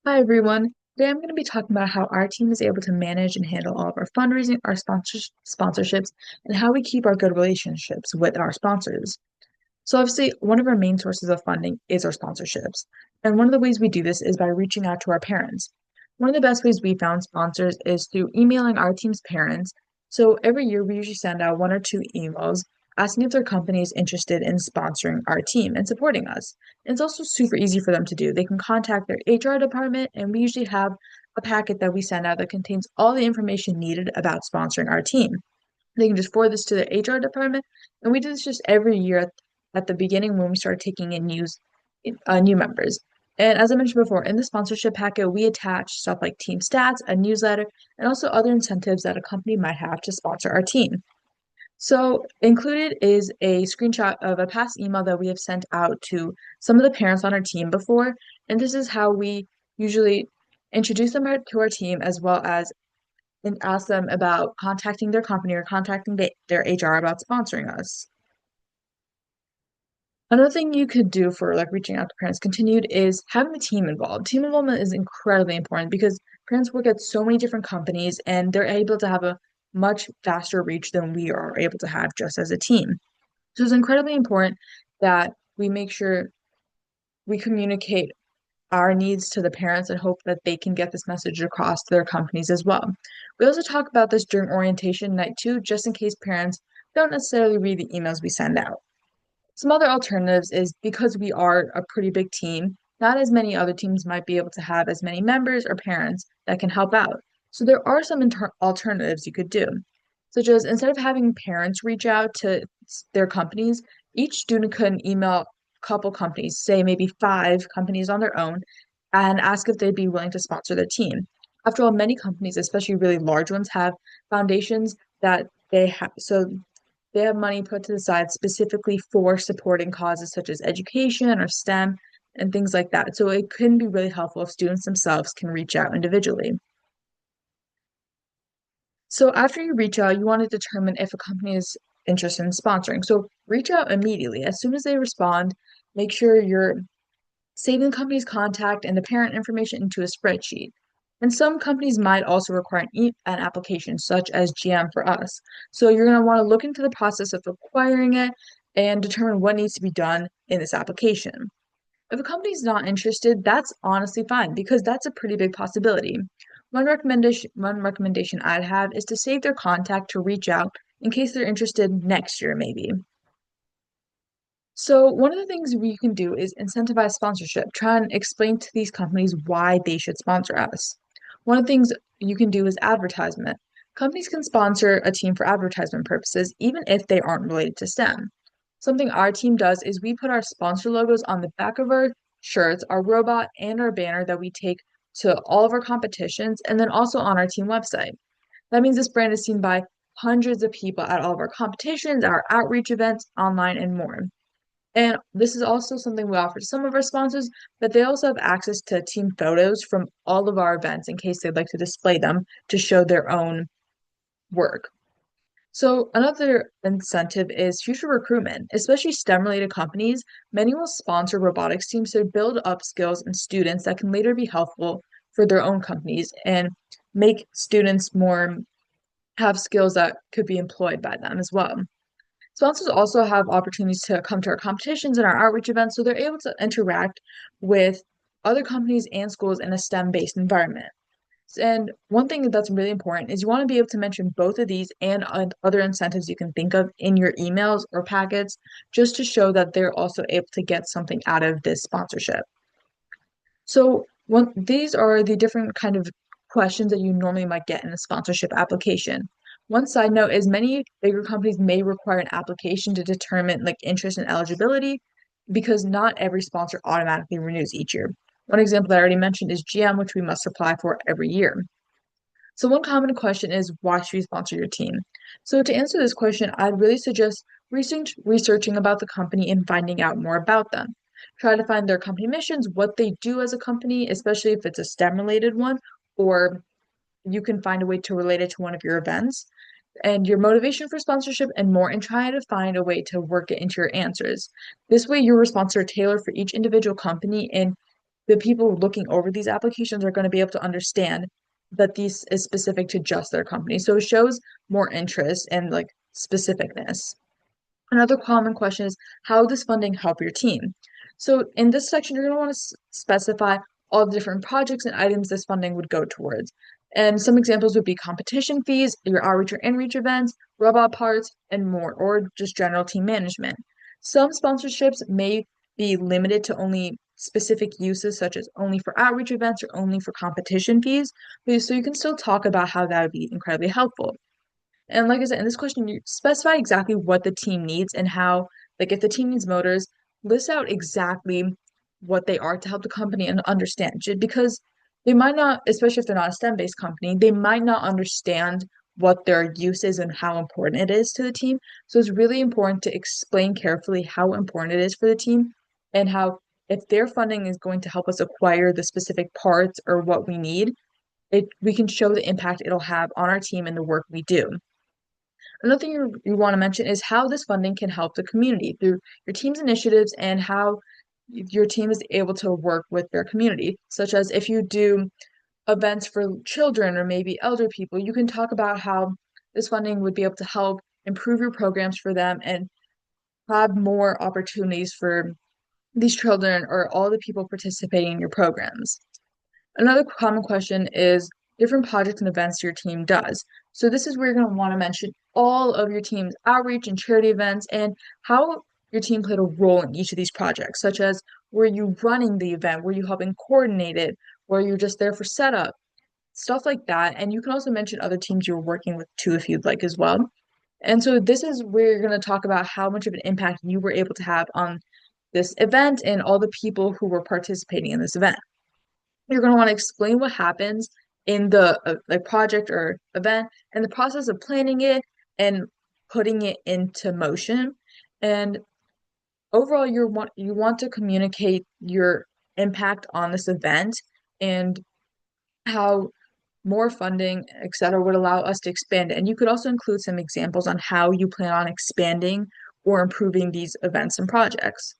Hi everyone. Today I'm going to be talking about how our team is able to manage and handle all of our fundraising, our sponsorships, and how we keep our good relationships with our sponsors. So obviously, one of our main sources of funding is our sponsorships. And one of the ways we do this is by reaching out to our parents. One of the best ways we found sponsors is through emailing our team's parents. So every year we usually send out one or two emails asking if their company is interested in sponsoring our team and supporting us. And it's also super easy for them to do. They can contact their HR department, and we usually have a packet that we send out that contains all the information needed about sponsoring our team. They can just forward this to their HR department, and we do this just every year at the beginning when we start taking in new members. And as I mentioned before, in the sponsorship packet, we attach stuff like team stats, a newsletter, and also other incentives that a company might have to sponsor our team. So included is a screenshot of a past email that we have sent out to some of the parents on our team before, and this is how we usually introduce them to our team as well as and ask them about contacting their company or contacting their HR about sponsoring us. Another thing you could do for like reaching out to parents continued is having the team involved. Team involvement is incredibly important because parents work at so many different companies and they're able to have a much faster reach than we are able to have just as a team. So it's incredibly important that we make sure we communicate our needs to the parents and hope that they can get this message across to their companies as well. We also talk about this during orientation night too, just in case parents don't necessarily read the emails we send out. Some other alternatives is because we are a pretty big team, not as many other teams might be able to have as many members or parents that can help out. So there are some alternatives you could do, such as instead of having parents reach out to their companies, each student could email a couple companies, say maybe five companies on their own, and ask if they'd be willing to sponsor their team. After all, many companies, especially really large ones, have foundations that they have money put to the side specifically for supporting causes such as education or STEM and things like that. So it can be really helpful if students themselves can reach out individually. So after you reach out, you want to determine if a company is interested in sponsoring. So reach out immediately. As soon as they respond, make sure you're saving the company's contact and the parent information into a spreadsheet. And some companies might also require an application, such as GM for us. So you're going to want to look into the process of acquiring it and determine what needs to be done in this application. If a company's not interested, that's honestly fine because that's a pretty big possibility. One recommendation I'd have is to save their contact to reach out in case they're interested next year, maybe. So one of the things we can do is incentivize sponsorship, try and explain to these companies why they should sponsor us. One of the things you can do is advertisement. Companies can sponsor a team for advertisement purposes, even if they aren't related to STEM. Something our team does is we put our sponsor logos on the back of our shirts, our robot, and our banner that we take to all of our competitions, and then also on our team website. That means this brand is seen by hundreds of people at all of our competitions, our outreach events, online, and more. And this is also something we offer to some of our sponsors, but they also have access to team photos from all of our events in case they'd like to display them to show their own work. So another incentive is future recruitment, especially STEM-related companies. Many will sponsor robotics teams to build up skills in students that can later be helpful for their own companies and make students more have skills that could be employed by them as well. Sponsors also have opportunities to come to our competitions and our outreach events, so they're able to interact with other companies and schools in a STEM-based environment. And one thing that's really important is you want to be able to mention both of these and other incentives you can think of in your emails or packets, just to show that they're also able to get something out of this sponsorship. So these are the different kind of questions that you normally might get in a sponsorship application. One side note is many bigger companies may require an application to determine like interest and eligibility because not every sponsor automatically renews each year. One example that I already mentioned is GM, which we must apply for every year. So one common question is, why should you sponsor your team? So to answer this question, I'd really suggest researching about the company and finding out more about them. Try to find their company missions, what they do as a company, especially if it's a STEM related one, or you can find a way to relate it to one of your events, and your motivation for sponsorship and more, and try to find a way to work it into your answers. This way, your responses are tailored for each individual company and the people looking over these applications are going to be able to understand that this is specific to just their company. So it shows more interest and like specificness. Another common question is, how does funding help your team? So in this section, you're going to want to specify all the different projects and items this funding would go towards. And some examples would be competition fees, your outreach or in-reach events, robot parts, and more, or just general team management. Some sponsorships may be limited to only specific uses, such as only for outreach events or only for competition fees. So you can still talk about how that would be incredibly helpful. And like I said, in this question, you specify exactly what the team needs and how, like if the team needs motors, list out exactly what they are to help the company and understand. Because they might not, especially if they're not a STEM-based company, they might not understand what their use is and how important it is to the team. So it's really important to explain carefully how important it is for the team and how if their funding is going to help us acquire the specific parts or what we need, we can show the impact it'll have on our team and the work we do. Another thing you want to mention is how this funding can help the community through your team's initiatives and how your team is able to work with their community, such as if you do events for children or maybe elder people, you can talk about how this funding would be able to help improve your programs for them and have more opportunities for these children or all the people participating in your programs. Another common question is different projects and events your team does. So this is where you're going to want to mention all of your team's outreach and charity events and how your team played a role in each of these projects, such as were you running the event, were you helping coordinate it, were you just there for setup, stuff like that. And you can also mention other teams you're working with too if you'd like as well. And so this is where you're going to talk about how much of an impact you were able to have on this event and all the people who were participating in this event. You're going to want to explain what happens in the like project or event and the process of planning it and putting it into motion. And overall, you want to communicate your impact on this event and how more funding, etc., would allow us to expand it. And you could also include some examples on how you plan on expanding or improving these events and projects.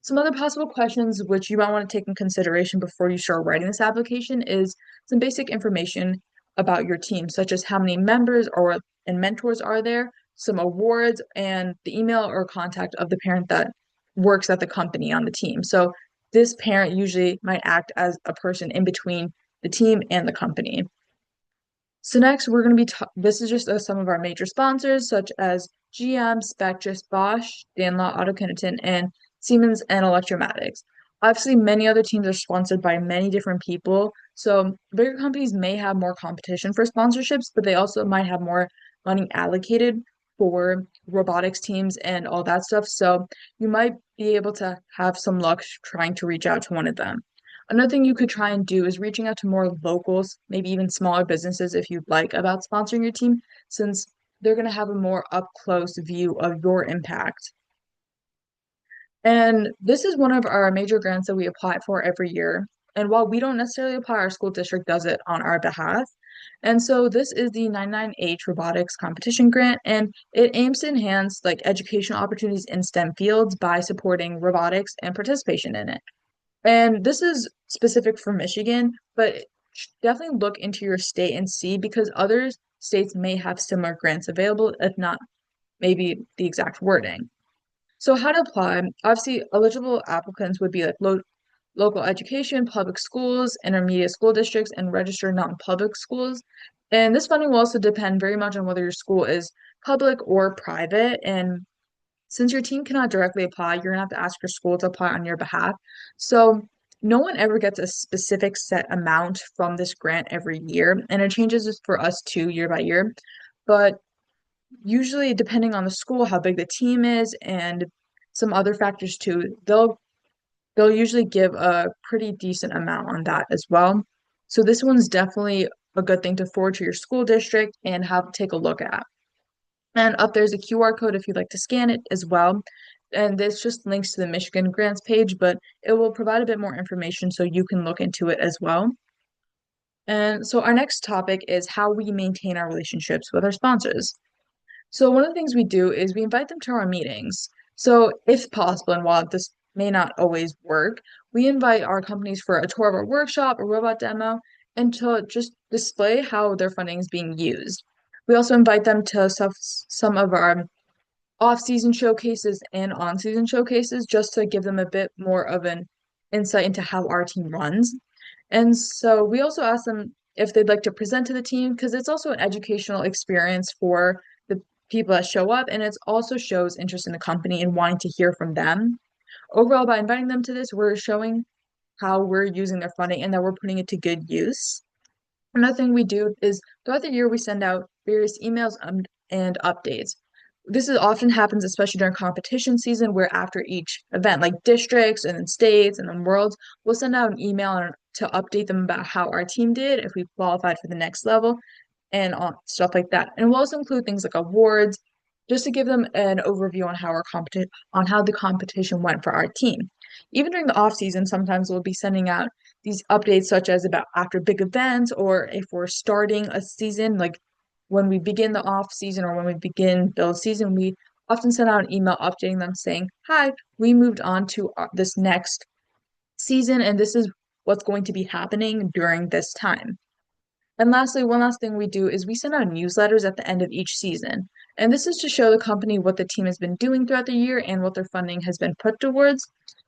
Some other possible questions which you might want to take in consideration before you start writing this application is some basic information about your team, such as how many members or and mentors are there, some awards, and the email or contact of the parent that works at the company on the team. So this parent usually might act as a person in between the team and the company. So next, we're going to be this is just some of our major sponsors, such as GM, Spectrus, Bosch, Danlaw, Auto Kineton, and Siemens and Electromatics. Obviously, many other teams are sponsored by many different people, so bigger companies may have more competition for sponsorships, but they also might have more money allocated for robotics teams and all that stuff. So you might be able to have some luck trying to reach out to one of them. Another thing you could try and do is reaching out to more locals, maybe even smaller businesses if you'd like about sponsoring your team, since they're going to have a more up close view of your impact. And this is one of our major grants that we apply for every year. And while we don't necessarily apply, our school district does it on our behalf. And so this is the 99H Robotics Competition Grant, and it aims to enhance like educational opportunities in STEM fields by supporting robotics and participation in it. And this is specific for Michigan, but definitely look into your state and see because other states may have similar grants available, if not maybe the exact wording. So how to apply? Obviously, eligible applicants would be like local education, public schools, intermediate school districts, and registered non-public schools. And this funding will also depend very much on whether your school is public or private. And since your team cannot directly apply, you're gonna have to ask your school to apply on your behalf. So no one ever gets a specific set amount from this grant every year, and it changes for us too year by year. But usually, depending on the school, how big the team is, and some other factors too, they'll usually give a pretty decent amount on that as well. So this one's definitely a good thing to forward to your school district and have take a look at. And up there's a QR code if you'd like to scan it as well. And this just links to the Michigan grants page, but it will provide a bit more information so you can look into it as well. And so our next topic is how we maintain our relationships with our sponsors. So one of the things we do is we invite them to our meetings. So if possible, and while this may not always work, We invite our companies for a tour of our workshop, a robot demo, and to just display how their funding is being used. We also invite them to some of our off-season showcases and on-season showcases just to give them a bit more of an insight into how our team runs. And so we also ask them if they'd like to present to the team because it's also an educational experience for the people that show up, and it also shows interest in the company and wanting to hear from them. Overall, by inviting them to this, we're showing how we're using their funding and that we're putting it to good use. Another thing we do is throughout the year, we send out various emails and updates. This is often happens, especially during competition season, where after each event, like districts and then states and then worlds, we'll send out an email to update them about how our team did, if we qualified for the next level, and stuff like that. And we'll also include things like awards, just to give them an overview on how the competition went for our team. Even during the off season, sometimes we'll be sending out these updates, such as about after big events, or if we're starting a season, like when we begin the off season or when we begin build season, we often send out an email updating them saying, "Hi, we moved on to this next season, and this is what's going to be happening during this time." And lastly, one last thing we do is we send out newsletters at the end of each season. And this is to show the company what the team has been doing throughout the year and what their funding has been put towards.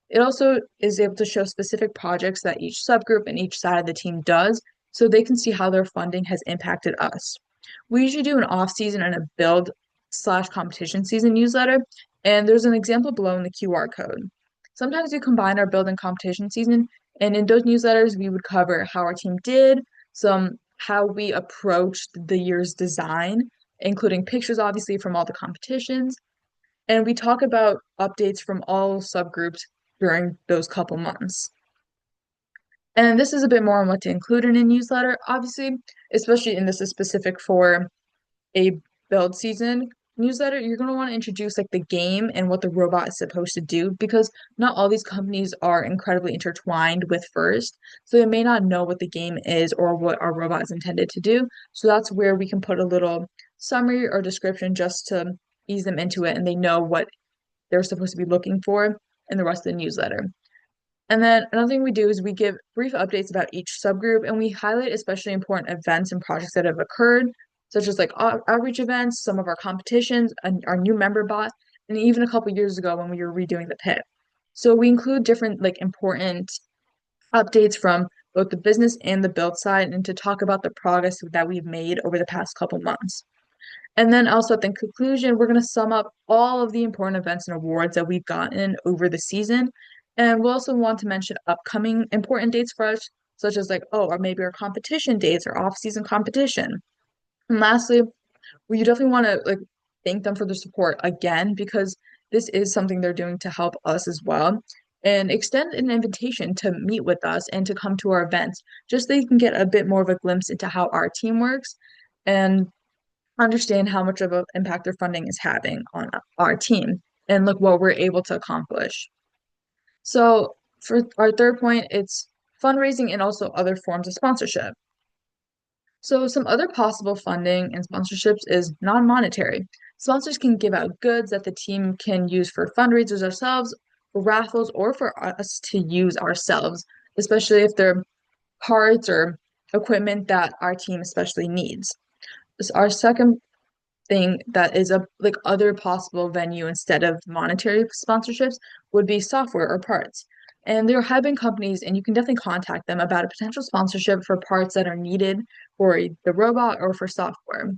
It also is able to show specific projects that each subgroup and each side of the team does so they can see how their funding has impacted us. We usually do an off season and a build slash competition season newsletter, and there's an example below in the QR code. Sometimes we combine our build and competition season, and in those newsletters, we would cover how our team did, some how we approached the year's design, including pictures, obviously, from all the competitions. And we talk about updates from all subgroups during those couple months. And this is a bit more on what to include in a newsletter, obviously, especially in this is specific for a build season newsletter. You're going to want to introduce like the game and what the robot is supposed to do because not all these companies are incredibly intertwined with FIRST, so they may not know what the game is or what our robot is intended to do. So that's where we can put a little summary or description just to ease them into it and they know what they're supposed to be looking for in the rest of the newsletter. And then another thing we do is we give brief updates about each subgroup and we highlight especially important events and projects that have occurred, such as like outreach events, some of our competitions, and our new member bot, and even a couple years ago when we were redoing the pit. So we include different like important updates from both the business and the build side and to talk about the progress that we've made over the past couple months. And then also at the conclusion, we're going to sum up all of the important events and awards that we've gotten over the season. And we'll also want to mention upcoming important dates for us, such as like, oh, or maybe our competition dates or off-season competition. And lastly, you definitely want to like thank them for the support again because this is something they're doing to help us as well. And extend an invitation to meet with us and to come to our events, just so you can get a bit more of a glimpse into how our team works. And understand how much of an impact their funding is having on our team and look what we're able to accomplish. So for our third point, it's fundraising and also other forms of sponsorship. So some other possible funding and sponsorships is non-monetary. Sponsors can give out goods that the team can use for fundraisers ourselves, for raffles, or for us to use ourselves, especially if they're parts or equipment that our team especially needs. Our second thing that is a like other possible venue instead of monetary sponsorships would be software or parts. And there have been companies, and you can definitely contact them about a potential sponsorship for parts that are needed for the robot or for software.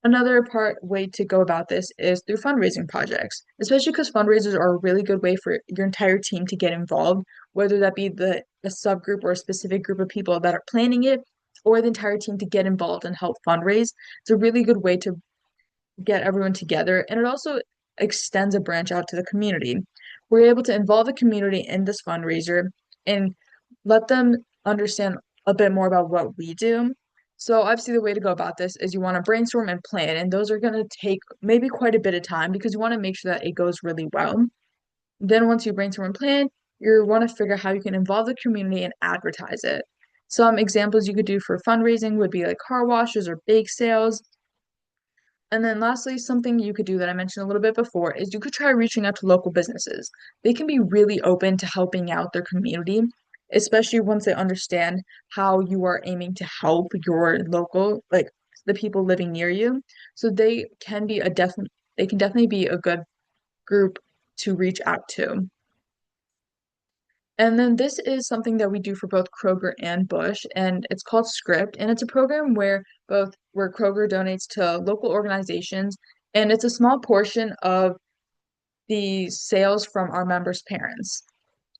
Another way to go about this is through fundraising projects, especially because fundraisers are a really good way for your entire team to get involved, whether that be a subgroup or a specific group of people that are planning it, or the entire team to get involved and help fundraise. It's a really good way to get everyone together, and it also extends a branch out to the community. We're able to involve the community in this fundraiser and let them understand a bit more about what we do. So obviously the way to go about this is you want to brainstorm and plan, and those are going to take maybe quite a bit of time because you want to make sure that it goes really well. Then once you brainstorm and plan, you want to figure out how you can involve the community and advertise it. Some examples you could do for fundraising would be like car washes or bake sales. And then lastly, something you could do that I mentioned a little bit before is you could try reaching out to local businesses. They can be really open to helping out their community, especially once they understand how you are aiming to help your local, like the people living near you. So they can definitely be a good group to reach out to. And then this is something that we do for both Kroger and Bush, and it's called Script, and it's a program where Kroger donates to local organizations, and it's a small portion of the sales from our members' parents.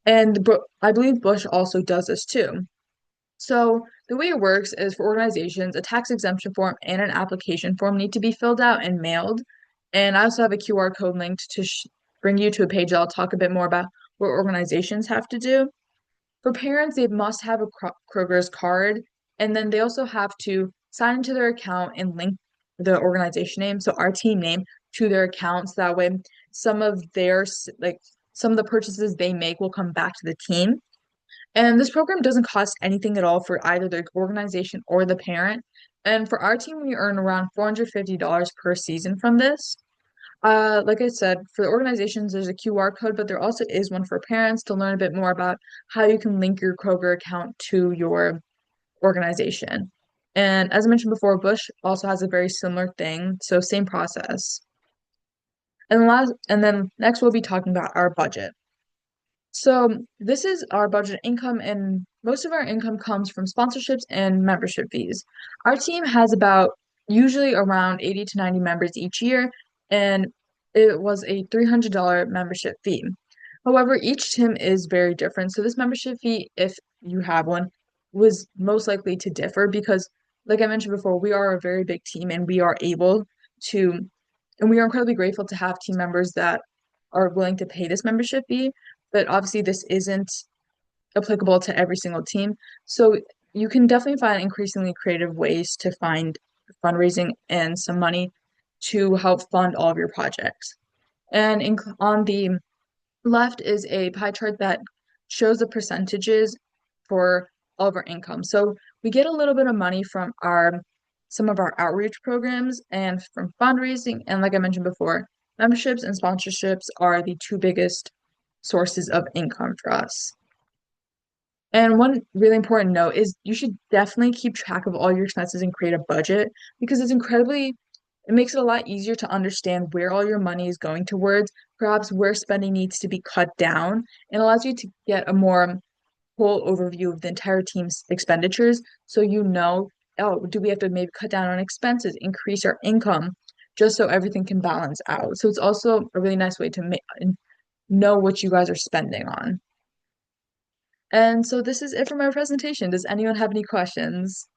And I believe Bush also does this too. So the way it works is for organizations, a tax exemption form and an application form need to be filled out and mailed. And I also have a QR code linked to bring you to a page that'll talk a bit more about what organizations have to do. For parents, they must have a Kroger's card, and then they also have to sign into their account and link the organization name, so our team name, to their accounts. That way, some of some of the purchases they make will come back to the team. And this program doesn't cost anything at all for either the organization or the parent. And for our team, we earn around $450 per season from this. Like I said, for the organizations, there's a QR code, but there also is one for parents to learn a bit more about how you can link your Kroger account to your organization. And as I mentioned before, Bush also has a very similar thing, so same process. And then next we'll be talking about our budget. So this is our budget income, and most of our income comes from sponsorships and membership fees. Our team has about usually around 80 to 90 members each year, and it was a $300 membership fee. However, each team is very different. So this membership fee, if you have one, was most likely to differ because, like I mentioned before, we are a very big team and to, and we are incredibly grateful to have team members that are willing to pay this membership fee, but obviously this isn't applicable to every single team. So you can definitely find increasingly creative ways to find fundraising and some money to help fund all of your projects. And on the left is a pie chart that shows the percentages for all of our income. So we get a little bit of money from our some of our outreach programs and from fundraising. And like I mentioned before, memberships and sponsorships are the two biggest sources of income for us. And one really important note is you should definitely keep track of all your expenses and create a budget because it makes it a lot easier to understand where all your money is going towards, perhaps where spending needs to be cut down, and allows you to get a more whole overview of the entire team's expenditures. So you know, oh, do we have to maybe cut down on expenses, increase our income, just so everything can balance out. So it's also a really nice way to know what you guys are spending on. And so this is it for my presentation. Does anyone have any questions?